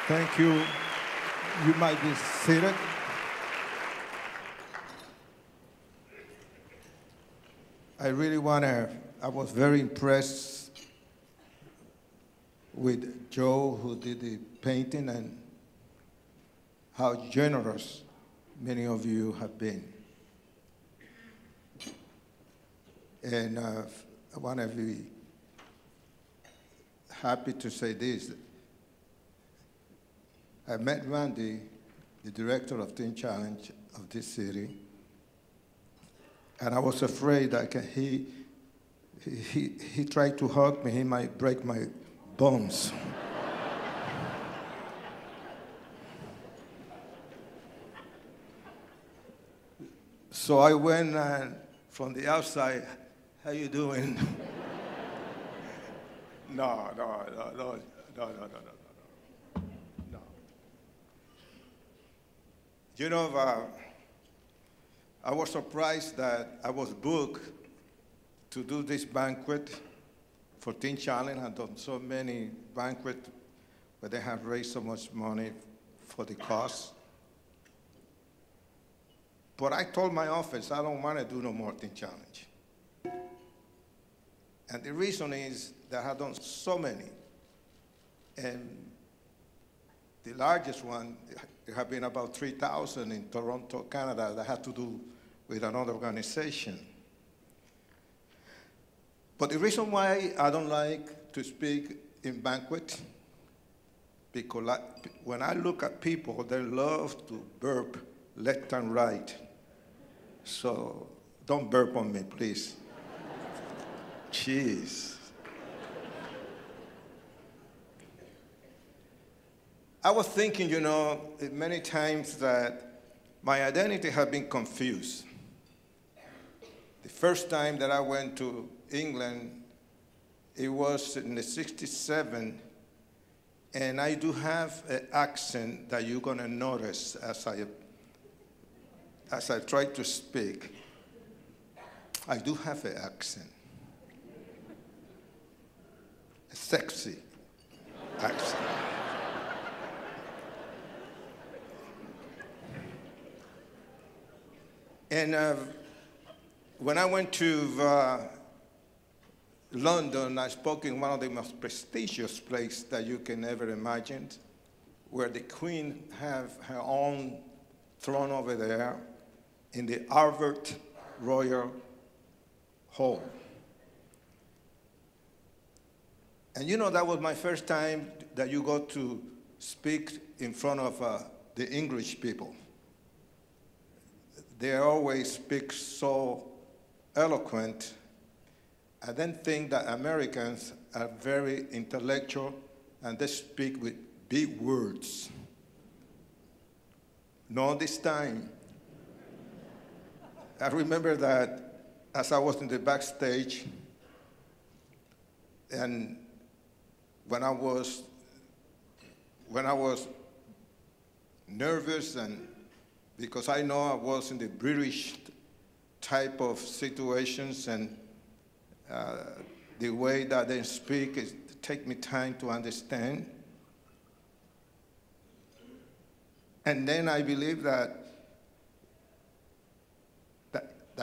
Thank you. You might be seated. I was very impressed with Joe, who did the painting, and how generous many of you have been. And I want to be happy to say this. I met Randy, the director of Teen Challenge of this city, and I was afraid that he tried to hug me, he might break my bones. So I went from the outside, how you doing? No. You know, I was surprised that I was booked to do this banquet for Teen Challenge. I've done so many banquets where they have raised so much money for the cause. But I told my office, I don't want to do no more Teen Challenge. And the reason is that I've done so many. And the largest one, there have been about 3,000 in Toronto, Canada, that had to do with another organization. But the reason why I don't like to speak in banquet, because when I look at people, they love to burp left and right. So don't burp on me, please. Jeez. I was thinking, you know, many times that my identity had been confused. The first time that I went to England, it was in the 67, and I do have an accent that you're gonna notice as I try to speak. I do have an accent. A sexy accent. And when I went to London, I spoke in one of the most prestigious places that you can ever imagine, where the Queen have her own throne over there in the Albert Royal Hall. And you know, that was my first time that you got to speak in front of the English people. They always speak so eloquent. I then think that Americans are very intellectual and they speak with big words. No, this time. I remember that as I was in the backstage, and when I was nervous, and because I know I was in the British type of situations, and the way that they speak is take me time to understand. And then I believe that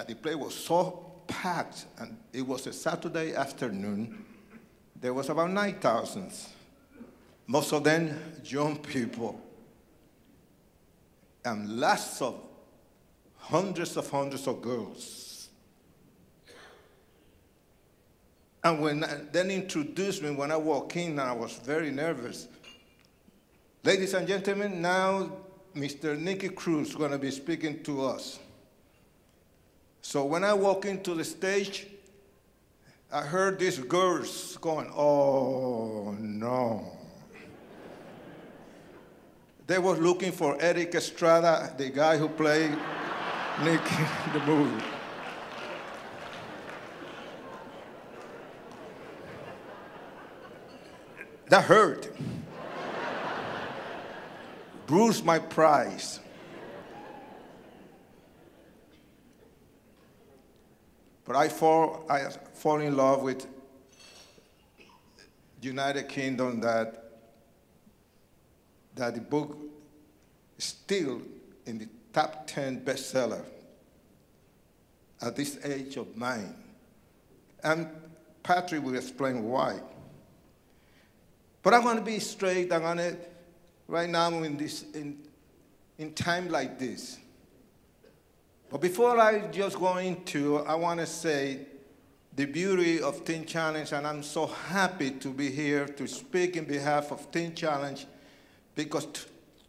the place was so packed, and it was a Saturday afternoon. There was about 9,000, most of them young people, and lots of hundreds of girls. And when they introduced me, when I walked in, I was very nervous. Ladies and gentlemen, now Mr. Nicky Cruz is going to be speaking to us. So when I walk into the stage, I heard these girls going, oh no. They were looking for Eric Estrada, the guy who played Nick in the movie. That hurt. Bruised my pride. But I fall in love with United Kingdom, that that the book is still in the top 10 bestseller at this age of mine. And Patrick will explain why. But I'm going to be straight. I'm going to, right now in time like this. But before I just go into, I want to say the beauty of Teen Challenge, and I'm so happy to be here to speak in behalf of Teen Challenge, because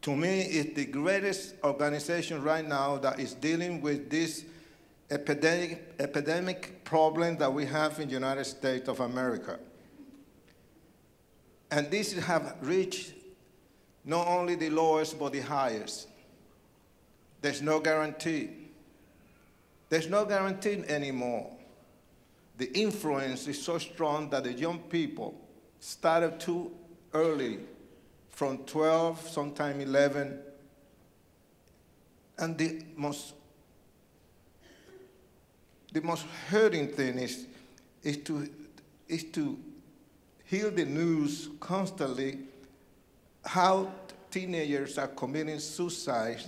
to me, it's the greatest organization right now that is dealing with this epidemic problem that we have in the United States of America. And this have reached not only the lowest, but the highest. There's no guarantee. There's no guarantee anymore. The influence is so strong that the young people started too early, from 12, sometime 11. And the most hurting thing is to hear the news constantly how teenagers are committing suicide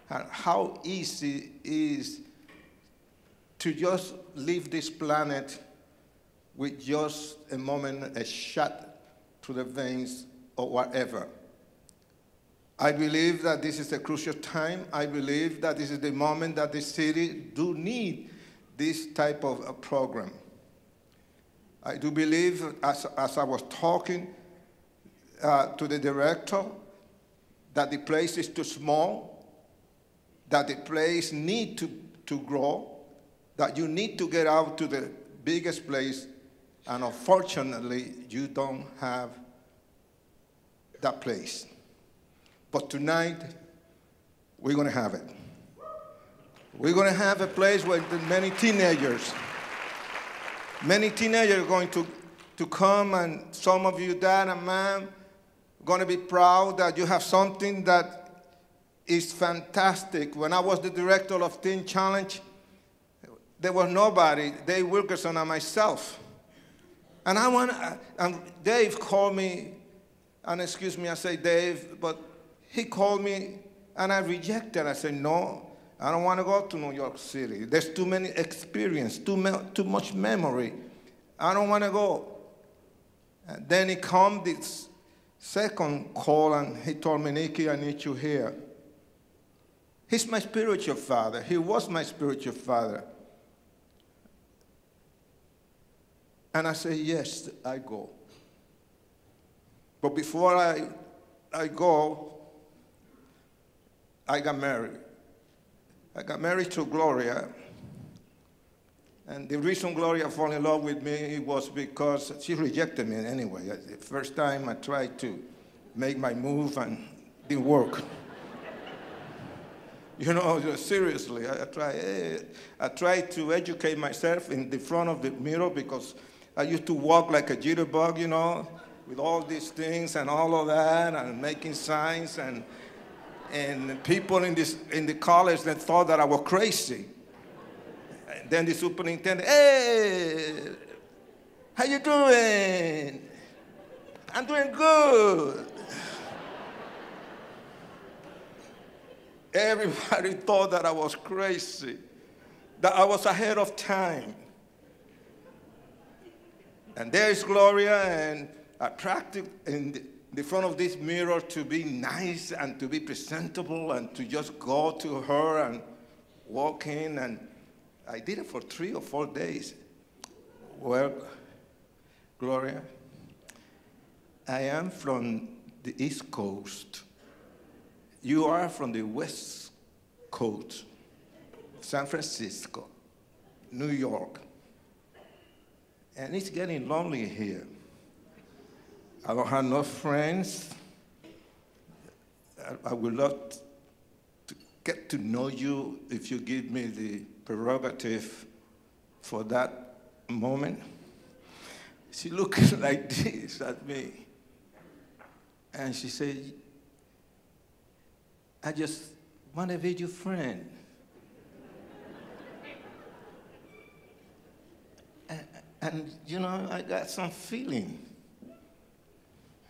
and how easy it is to just leave this planet with just a moment, a shot to the veins or whatever. I believe that this is a crucial time. I believe that this is the moment that the city do need this type of a program. I do believe, as I was talking to the director, that the place is too small, that the place need to grow, that you need to get out to the biggest place, and unfortunately, you don't have that place. But tonight, we're going to have it. We're going to have a place where many teenagers are going to come, and some of you, dad and mom, are going to be proud that you have something that is fantastic. When I was the director of Teen Challenge, there was nobody, Dave Wilkerson and myself. And and Dave called me, and excuse me, I say Dave, but he called me, and I rejected. I said, no, I don't want to go to New York City. There's too many experience, too much memory. I don't want to go. And then he come this second call, and he told me, Nicky, I need you here. He's my spiritual father. He was my spiritual father. And I said, yes, I go. But before I go, I got married. I got married to Gloria. And the reason Gloria fell in love with me was because she rejected me anyway. The first time I tried to make my move and it didn't work. You know, seriously, I tried to educate myself in the front of the mirror, because I used to walk like a jitterbug, you know, with all these things and all of that, and making signs, and people in the college that thought that I was crazy. And then the superintendent, hey, how you doing? I'm doing good. Everybody thought that I was crazy, that I was ahead of time. And there's Gloria, and I practiced in the front of this mirror to be nice and to be presentable and to just go to her and walk in, and I did it for 3 or 4 days. Well, Gloria, I am from the East Coast. You are from the West Coast, San Francisco, New York. And it's getting lonely here. I don't have no friends. I would love to get to know you if you give me the prerogative for that moment. She looked like this at me. And she said, I just want to be your friend. And, you know, I got some feeling.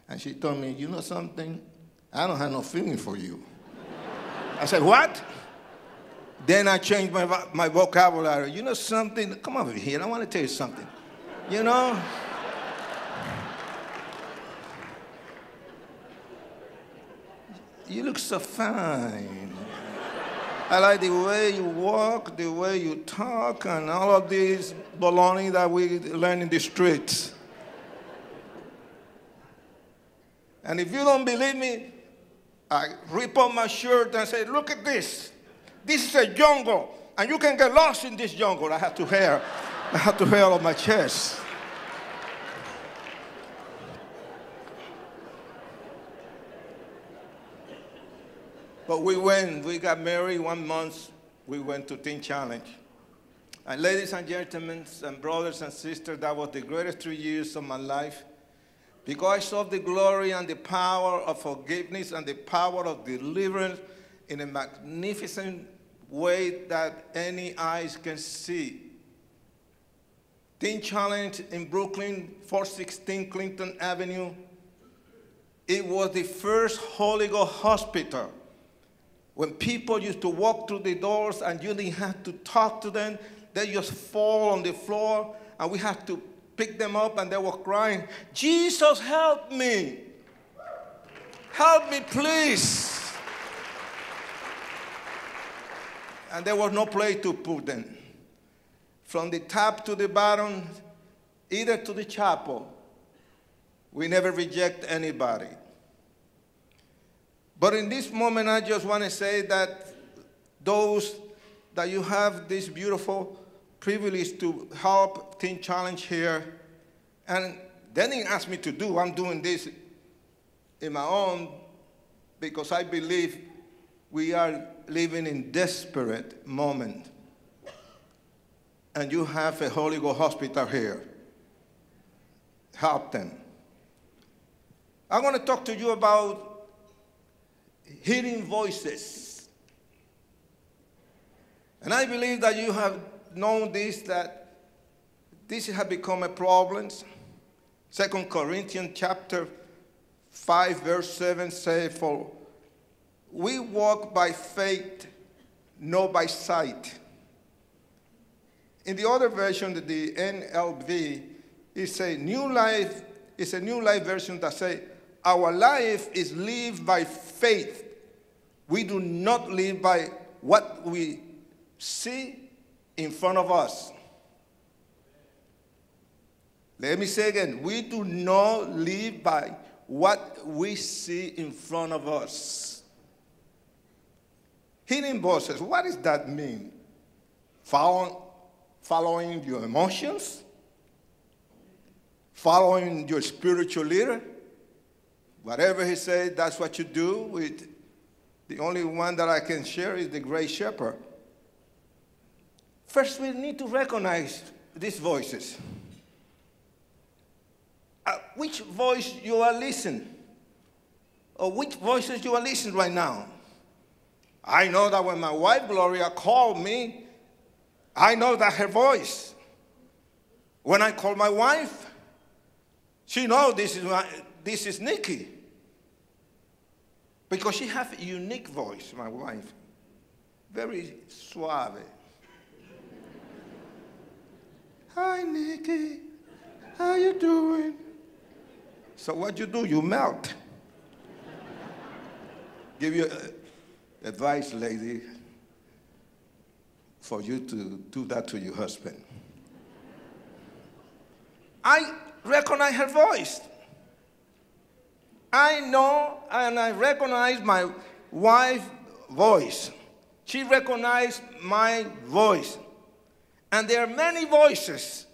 And she told me, you know something? I don't have no feeling for you. I said, what? Then I changed my vocabulary. You know something? Come over here. I want to tell you something. You know? You look so fine. I like the way you walk, the way you talk, and all of this baloney that we learn in the streets. And if you don't believe me, I rip up my shirt and say, look at this. This is a jungle, and you can get lost in this jungle. I have to hair on my chest. But we got married 1 month, we went to Teen Challenge. And ladies and gentlemen, and brothers and sisters, that was the greatest 3 years of my life, because I saw the glory and the power of forgiveness and the power of deliverance in a magnificent way that any eyes can see. Teen Challenge in Brooklyn, 416 Clinton Avenue. It was the first Holy Ghost hospital. When people used to walk through the doors and you didn't have to talk to them, they just fall on the floor and we had to pick them up and they were crying, Jesus, help me. Help me, please. And there was no place to put them. From the top to the bottom, either to the chapel. We never reject anybody. But in this moment, I just want to say that those that you have this beautiful privilege to help Teen Challenge here, and they didn't ask me to do, I'm doing this in my own, because I believe we are living in desperate moment. And you have a Holy Ghost hospital here. Help them. I'm going to talk to you about hearing voices. And I believe that you have known this, that this has become a problem. 2 Corinthians chapter 5, verse 7 says, for we walk by faith, not by sight. In the other version, the NLV, it's a new life version that says, our life is lived by faith. We do not live by what we see in front of us. Let me say again, we do not live by what we see in front of us. Hearing voices, what does that mean? Following your emotions? Following your spiritual leader? Whatever he said, that's what you do. With the only one that I can share is the Great Shepherd. First, we need to recognize these voices. Which voice you are listening? Or which voices you are listening right now? I know that when my wife, Gloria, called me, I know that her voice. When I call my wife, she knows this is Nikki. Because she has a unique voice, my wife. Very suave. Hi, Nikki. How you doing? So what you do? You melt. Give you advice, lady, for you to do that to your husband. I recognize her voice. I know and I recognize my wife's voice. She recognized my voice. And there are many voices,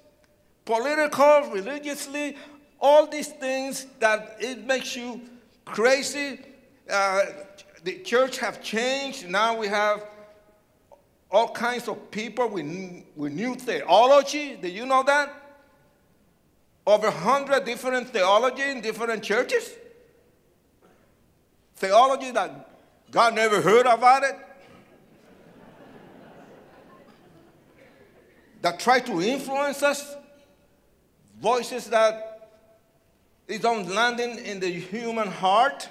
political, religiously, all these things that it makes you crazy. The church have changed. Now we have all kinds of people with new theology. Did you know that? Over 100 different theology in different churches. Theology that God never heard about it. That try to influence us. Voices that is not landing in the human heart.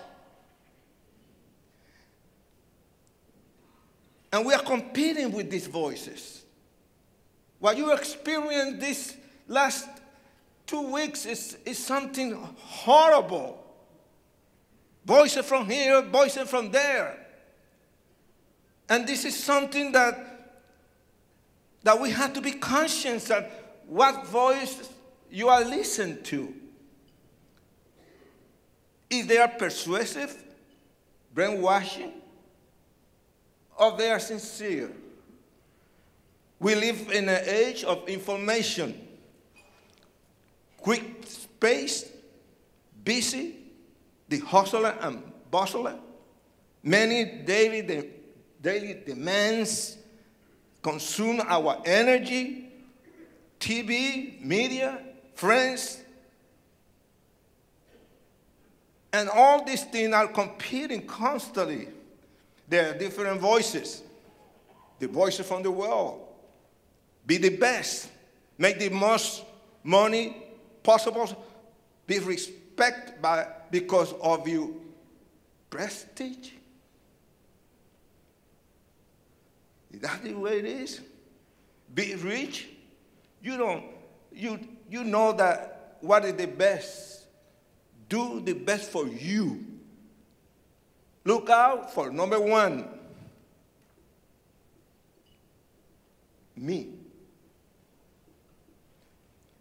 And we are competing with these voices. What you experienced these last 2 weeks is something horrible. Voices from here, voices from there. And this is something that we have to be conscious of what voice you are listening to. If they are persuasive, brainwashing, or they are sincere. We live in an age of information, quick space, busy, the hustler and bustler. Many daily demands consume our energy, TV, media, friends. And all these things are competing constantly. There are different voices. The voices from the world. Be the best. Make the most money possible. Be respected because of your prestige. Is that the way it is? Be rich. You know that what is the best. Do the best for you. Look out for number one, me.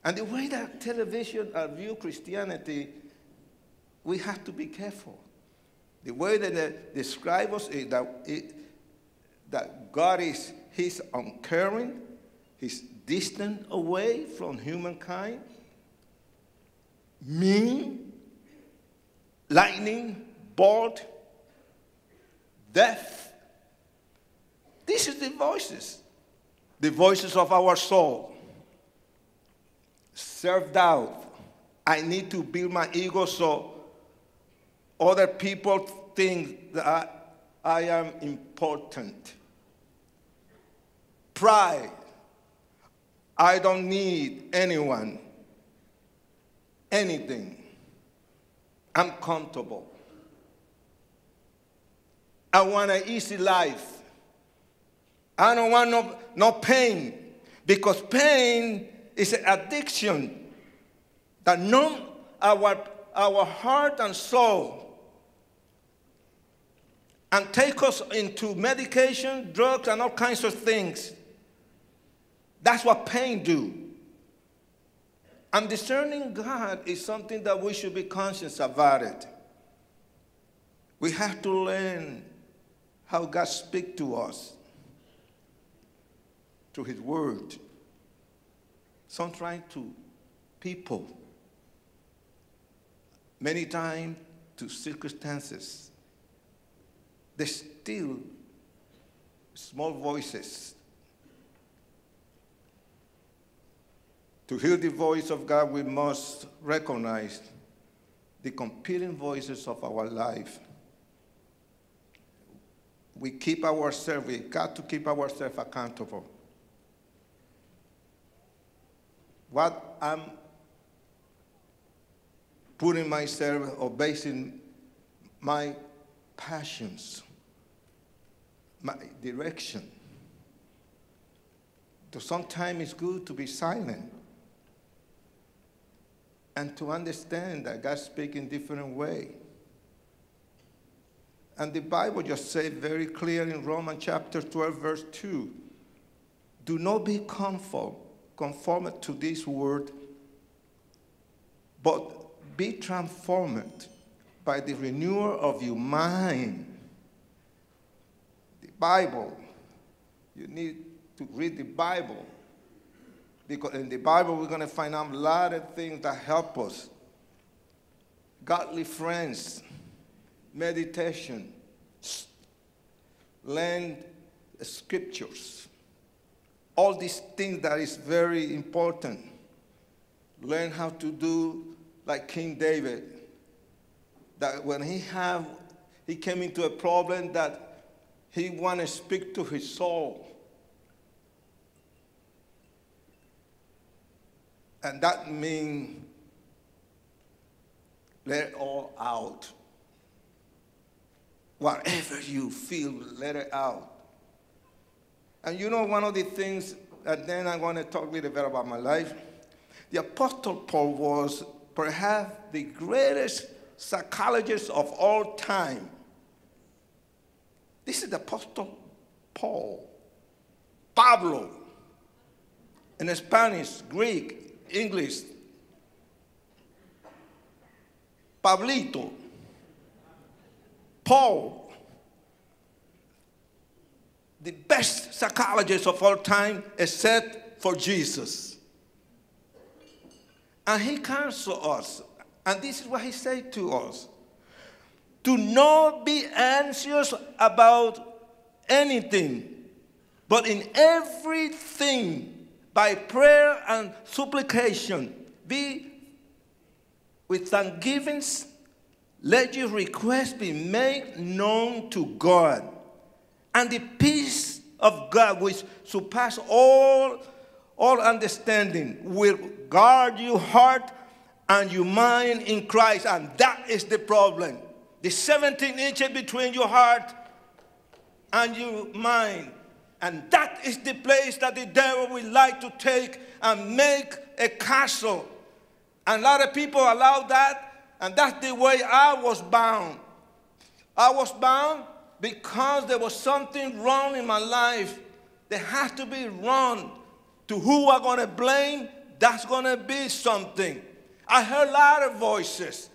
And the way that television view Christianity, we have to be careful. The way that they describe us is that God He's uncaring, He's distant away from humankind, mean, lightning, bolt, death. This is the voices of our soul. Self-doubt. I need to build my ego so other people think that I am important. Pride. I don't need anyone, anything. I'm comfortable. I want an easy life. I don't want no pain, because pain is an addiction that numb our heart and soul and take us into medication, drugs, and all kinds of things. That's what pain do. And discerning God is something that we should be conscious about it. We have to learn how God speaks to us through His Word. Sometimes to people, many times to circumstances. There's still small voices. To hear the voice of God, we must recognize the competing voices of our life. We got to keep ourselves accountable. What I'm putting myself or basing my passions, my direction. So sometimes it's good to be silent and to understand that God speaks in different ways. And the Bible just says very clear in Romans chapter 12, verse 2, do not be conformed to this world, but be transformed by the renewal of your mind. The Bible, you need to read the Bible, because in the Bible we're going to find out a lot of things that help us. Godly friends, meditation, learn scriptures. All these things that is very important. Learn how to do like King David. That when he came into a problem that he wanted to speak to his soul. And that means let it all out. Whatever you feel, let it out. And you know one of the things, and then I'm going to talk a little bit about my life. The Apostle Paul was perhaps the greatest psychologist of all time. This is the Apostle Paul. Pablo. In Spanish, Greek, English. Pablito. Paul. The best psychologist of all time except for Jesus. And he counseled us. And this is what he said to us. Do not be anxious about anything, but in everything, by prayer and supplication, be with thanksgivings, let your requests be made known to God. And the peace of God, which surpasses all understanding, will guard your heart and your mind in Christ. And that is the problem. The 17 inches between your heart and your mind. And that is the place that the devil would like to take and make a castle. And a lot of people allow that, and that's the way I was bound. I was bound because there was something wrong in my life. There has to be wrong. To who I'm going to blame, that's going to be something. I heard a lot of voices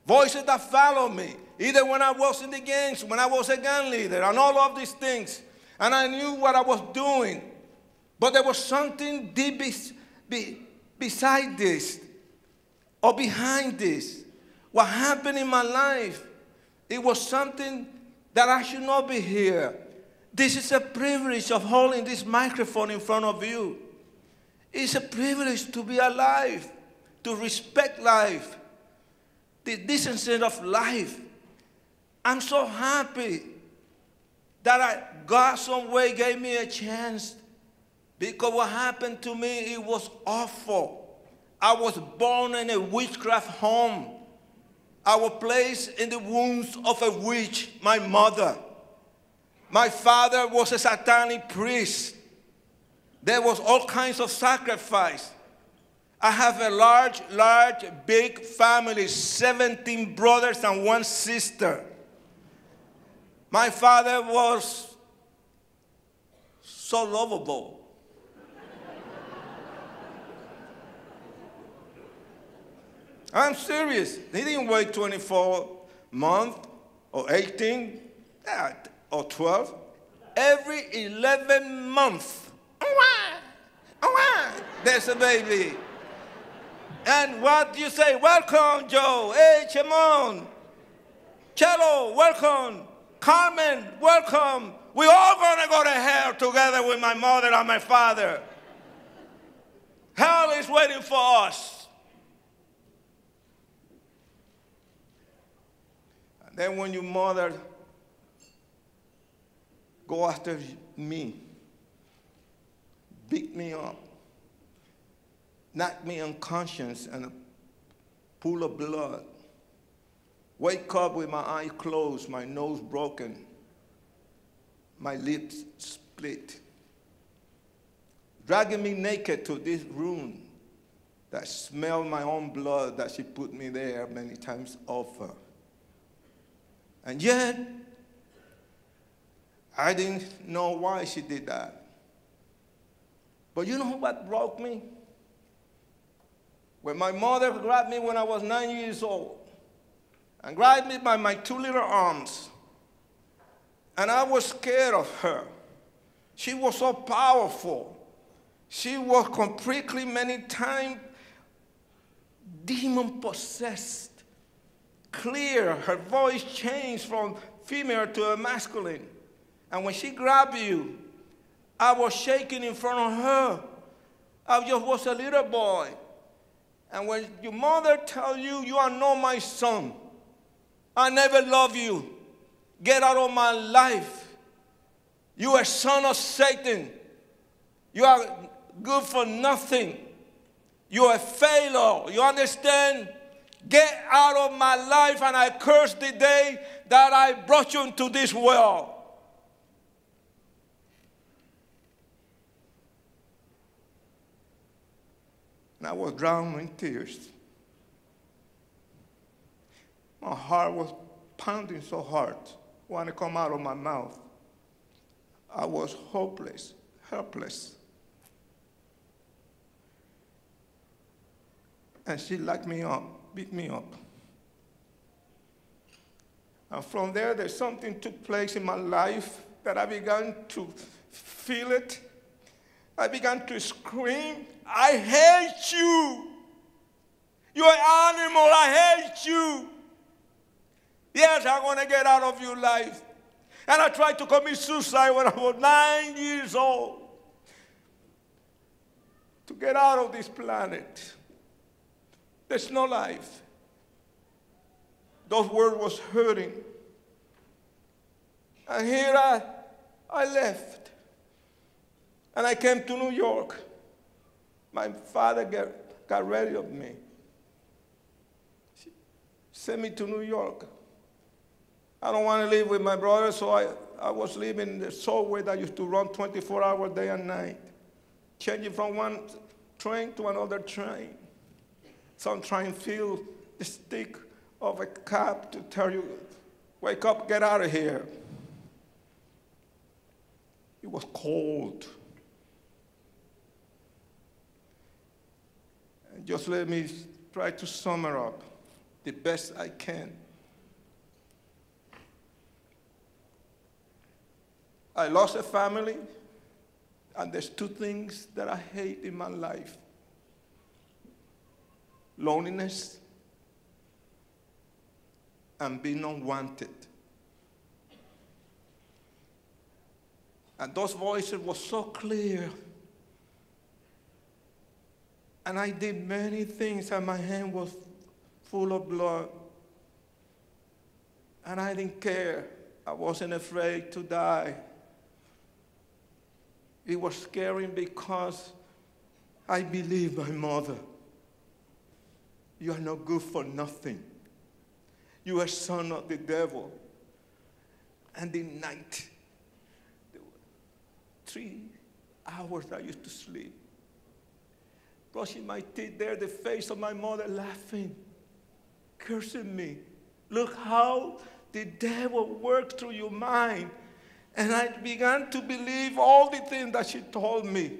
that follow me, either when I was in the gangs, when I was a gang leader, and all of these things. And I knew what I was doing. But there was something deep beside this, or behind this. What happened in my life, it was something that I should not be here. This is a privilege of holding this microphone in front of you. It's a privilege to be alive, to respect life, the decency of life. I'm so happy that God some way gave me a chance, because what happened to me, it was awful. I was born in a witchcraft home. I was placed in the wombs of a witch, my mother. My father was a satanic priest. There was all kinds of sacrifice. I have a large, big family, 17 brothers and 1 sister. My father was so lovable. I'm serious. He didn't wait 24 months or 18 or 12. Every 11 months, there's a baby. And what do you say? Welcome, Joe. Hey, Chimon. Cello, welcome. Carmen, welcome. We're all going to go to hell together with my mother and my father. Hell is waiting for us. And then when your mother go after me, beat me up, knock me unconscious and a pool of blood, wake up with my eyes closed, my nose broken, my lips split, dragging me naked to this room that smelled my own blood that she put me there many times over. And yet, I didn't know why she did that. But you know what broke me? When my mother grabbed me when I was 9 years old and grabbed me by my 2 little arms, and I was scared of her. She was so powerful. She was completely many times demon-possessed. Clear, her voice changed from female to a masculine. And when she grabbed you, I was shaking in front of her. I just was a little boy. And when your mother tells you, you are not my son, I never love you, get out of my life, you are a son of Satan, you are good for nothing, you are a failure, you understand? Get out of my life, and I curse the day that I brought you into this world. And I was drowned in tears. My heart was pounding so hard, wanted to come out of my mouth. I was hopeless, helpless. And she locked me up, beat me up. And from there, there's something took place in my life that I began to feel it. I began to scream, I hate you. You're an animal, I hate you. Yes, I'm going to get out of your life. And I tried to commit suicide when I was 9 years old. To get out of this planet. There's no life. Those words was hurting. And here I left. And I came to New York. My father got rid of me. She sent me to New York. I don't want to live with my brother, so I was living in the subway that used to run 24 hours day and night, changing from one train to another train. Some train feel the stick of a cab to tell you, wake up, get out of here. It was cold. And just let me try to sum it up the best I can. I lost a family, and there's two things that I hate in my life. Loneliness and being unwanted. And those voices were so clear. And I did many things, and my hand was full of blood. And I didn't care. I wasn't afraid to die. It was scary because I believed my mother. You are not good for nothing. You are son of the devil. And in night, there were 3 hours I used to sleep. Brushing my teeth there, the face of my mother laughing, cursing me. Look how the devil worked through your mind. And I began to believe all the things that she told me.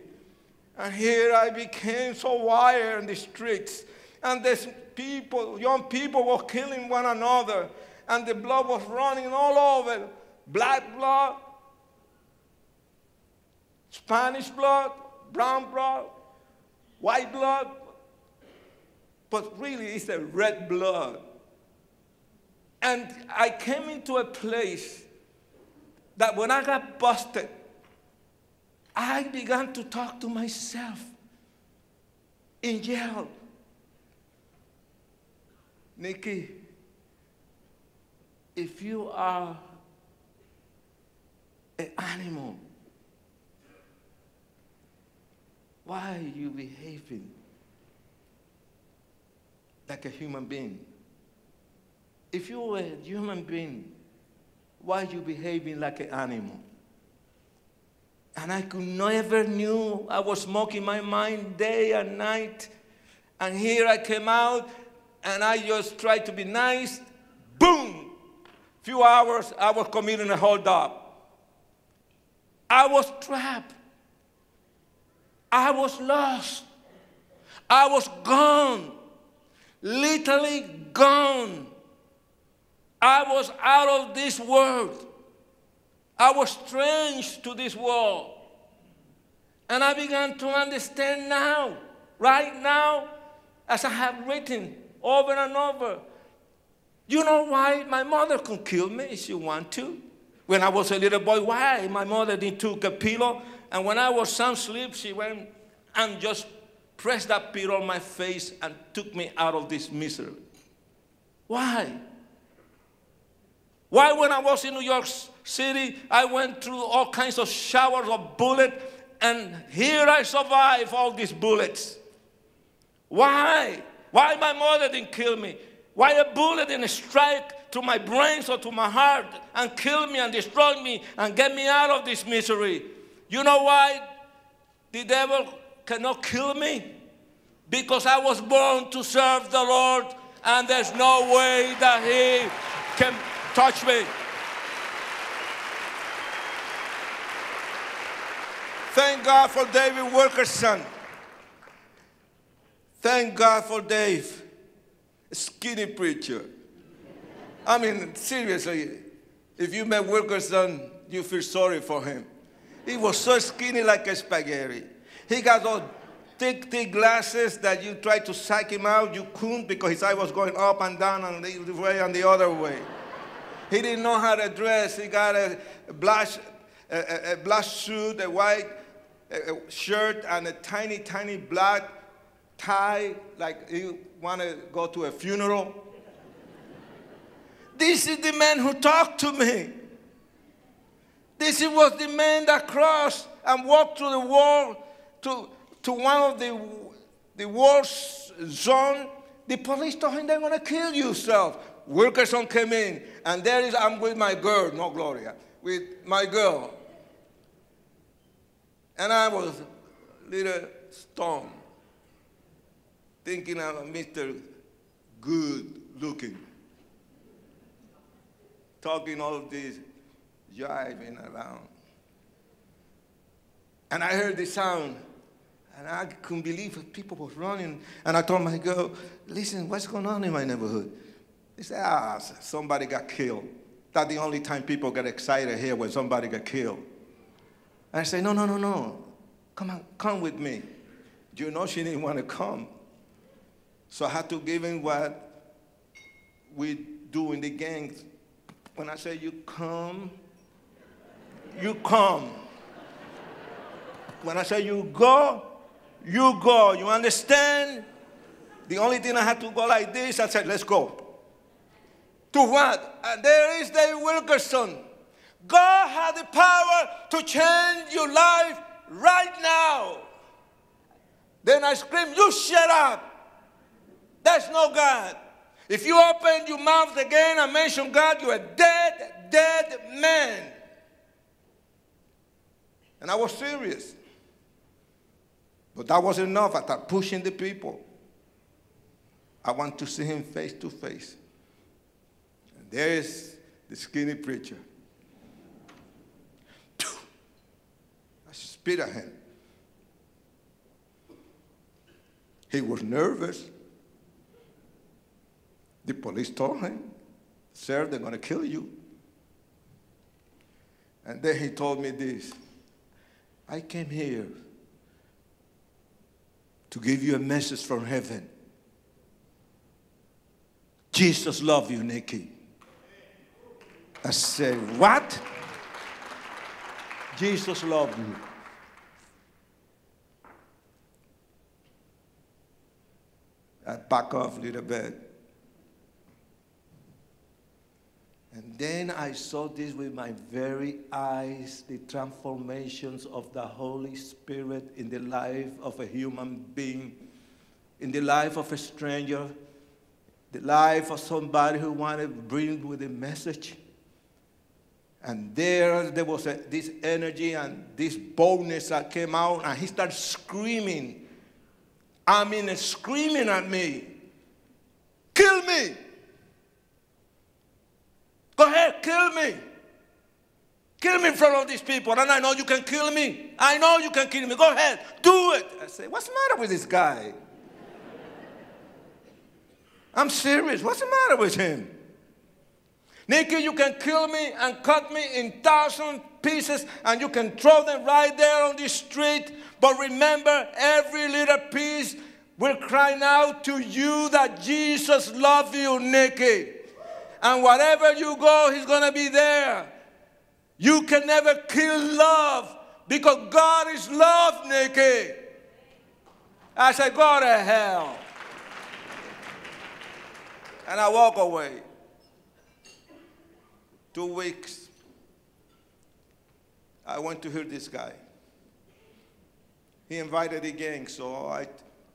And here I became so wired in the streets. And there's people, young people were killing one another. And the blood was running all over. Black blood, Spanish blood, brown blood, white blood. But really it's a red blood. And I came into a place that when I got busted, I began to talk to myself in jail. Nikki, if you are an animal, why are you behaving like a human being? If you were a human being, why are you behaving like an animal? And I could never knew. I was smoking my mind day and night. And here I came out, and I just tried to be nice. Boom! Few hours, I was committing a hold-up. I was trapped. I was lost. I was gone. Literally gone. I was out of this world. I was strange to this world. And I began to understand now, right now, as I have written over and over. You know why my mother could kill me if she wanted to? When I was a little boy, why my mother didn't took a pillow? And when I was sound asleep, she went and just pressed that pillow on my face and took me out of this misery. Why? Why when I was in New York City, I went through all kinds of showers of bullets, and here I survived all these bullets? Why? Why my mother didn't kill me? Why a bullet didn't strike to my brains or to my heart and kill me and destroy me and get me out of this misery? You know why the devil cannot kill me? because I was born to serve the Lord, and there's no way that He can touch me. Thank God for David Wilkerson. Thank God for Dave, skinny preacher. I mean, seriously, if you met Wilkerson, you feel sorry for him. He was so skinny like a spaghetti. He got those thick glasses that you tried to psych him out. You couldn't because his eye was going up and down and the way and the other way. He didn't know how to dress. He got a black suit, a white shirt, and a tiny black tie, like he want to go to a funeral. This is the man who talked to me. This was the man that crossed and walked through the wall to one of the war zone. The police told him, they're going to kill yourself. Wilkerson came in, and there is, I'm with my girl, no Gloria, with my girl. And I was a little stoned, thinking of Mr. Good looking, talking all this jiving around. And I heard the sound, and I couldn't believe it. People were running. And I told my girl, listen, what's going on in my neighborhood? They said, somebody got killed. That's the only time people get excited here when somebody got killed. And I said, no. Come on, come with me. You know she didn't want to come. So I had to give him what we do in the gangs. When I say you come, you come. When I say you go, you go. You understand? The only thing I had to go like this, I said, let's go. To what? And there is David Wilkerson. God has the power to change your life right now. Then I screamed, you shut up. That's no God. If you open your mouth again and mention God, you're a dead man. And I was serious. But that wasn't enough. I started pushing the people. I want to see him face to face. And there is the skinny preacher. I spit at him. He was nervous. The police told him, sir, they're going to kill you. And then he told me this. I came here to give you a message from heaven. Jesus loves you, Nicky. I said, what? Jesus loves you. I back off a little bit. And then I saw this with my very eyes, the transformations of the Holy Spirit in the life of a human being, in the life of a stranger, the life of somebody who wanted to bring with a message. And there was this energy and this boldness that came out, and he started screaming. I mean, screaming at me. Kill me. Go ahead, kill me. Kill me in front of these people. And I know you can kill me. I know you can kill me. Go ahead, do it. I say, what's the matter with this guy? I'm serious. What's the matter with him? Nicky, you can kill me and cut me in 1,000 pieces, and you can throw them right there on the street. But remember, every little piece will cry out to you that Jesus loves you, Nicky. And wherever you go, he's going to be there. You can never kill love because God is love, Nicky. I said, go to hell. And I walk away. 2 weeks, I went to hear this guy. He invited the gang, so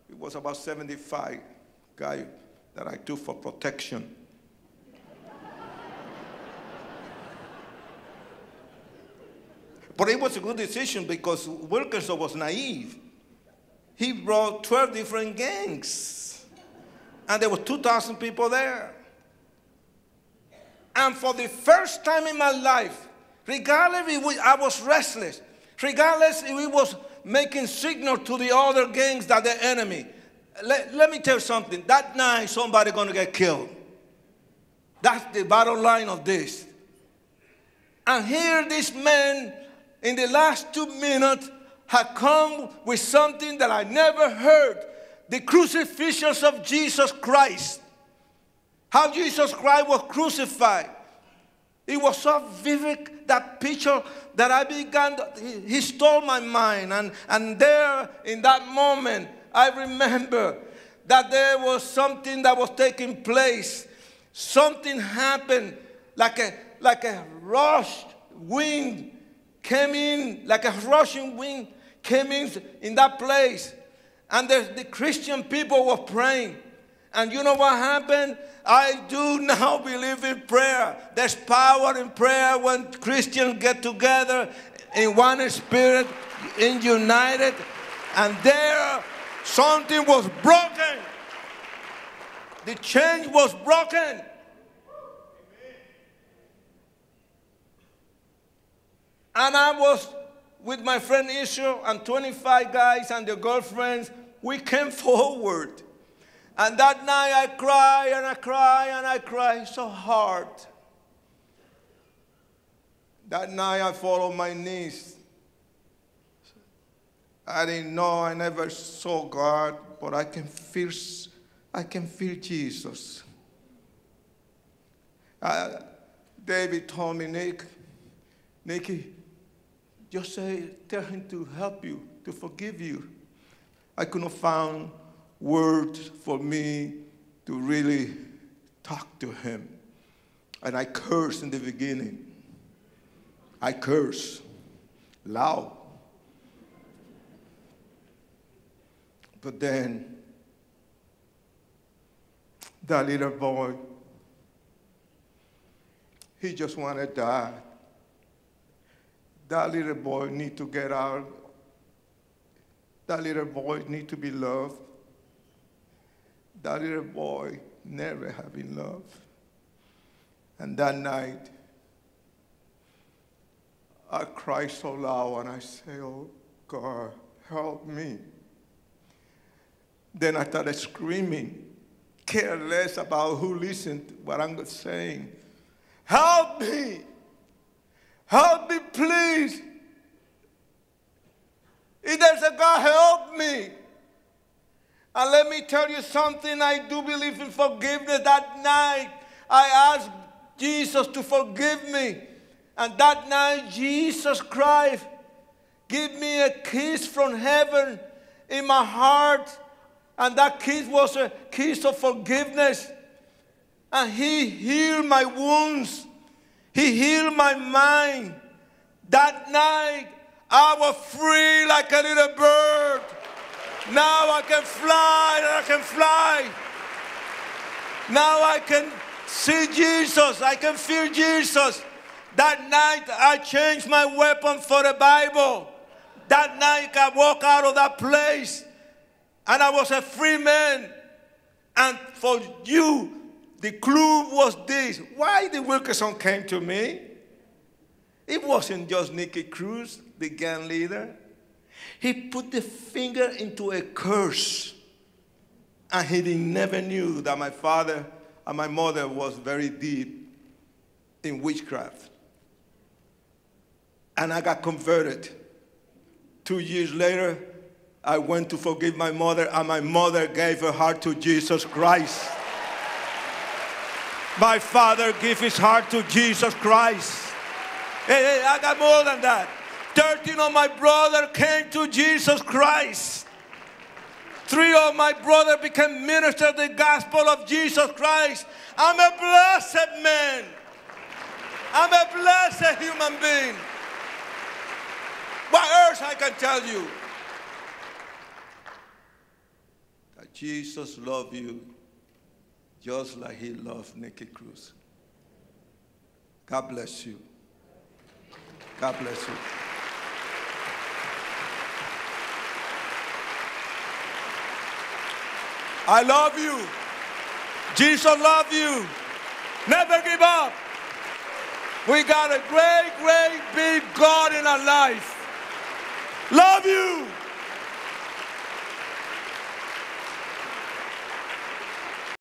it was about 75 guys that I took for protection. But it was a good decision because Wilkerson was naive. he brought 12 different gangs. And there were 2,000 people there. And for the first time in my life, regardless if I was restless, regardless if we was making signal to the other gangs that the enemy, let me tell you something. That night, somebody going to get killed. That's the bottom line of this. And here this man, in the last 2 minutes, had come with something that I never heard. The crucifixion of Jesus Christ. How Jesus Christ was crucified. It was so vivid, that picture, that I began, he stole my mind. And there, in that moment, I remember that there was something that was taking place. Something happened, like a rushed wind came in, like a rushing wind came in that place. And the Christian people were praying. And you know what happened? I do now believe in prayer. There's power in prayer when Christians get together in one spirit, in united. And there, something was broken. The chain was broken. And I was with my friend Israel and 25 guys and their girlfriends. We came forward. And that night I cried and I cried and I cried so hard. That night I fell on my knees. I didn't know, I never saw God, but I can feel Jesus. David told me, Nicky, just tell him to help you, to forgive you. I couldn't find words for me to really talk to him. And I cursed in the beginning. I cursed loud. But then that little boy, he just wanted to die. That little boy need to get out. That little boy need to be loved. That little boy never have been loved. And that night, I cried so loud and I said, oh God, help me. Then I started screaming, careless about who listened to what I'm saying. Help me! Help me, please! If there's a God, help me! And let me tell you something, I do believe in forgiveness. That night, I asked Jesus to forgive me. And that night, Jesus Christ gave me a kiss from heaven in my heart. And that kiss was a kiss of forgiveness. And he healed my wounds. He healed my mind. That night, I was free like a little bird. Now I can fly, and I can fly. Now I can see Jesus. I can feel Jesus. That night, I changed my weapon for the Bible. That night, I walked out of that place, and I was a free man. And for you, the clue was this. Why the Wilkerson came to me? It wasn't just Nicky Cruz, the gang leader. He put the finger into a curse. And he never knew that my father and my mother was very deep in witchcraft. And I got converted. 2 years later, I went to forgive my mother, and my mother gave her heart to Jesus Christ. My father gave his heart to Jesus Christ. Hey, I got more than that. 13 of my brothers came to Jesus Christ. 3 of my brothers became ministers of the gospel of Jesus Christ. I'm a blessed man. I'm a blessed human being. What else I can tell you? That Jesus loved you just like he loved Nicky Cruz. God bless you. God bless you. I love you. Jesus loves you. Never give up. We got a great, great big God in our life. Love you.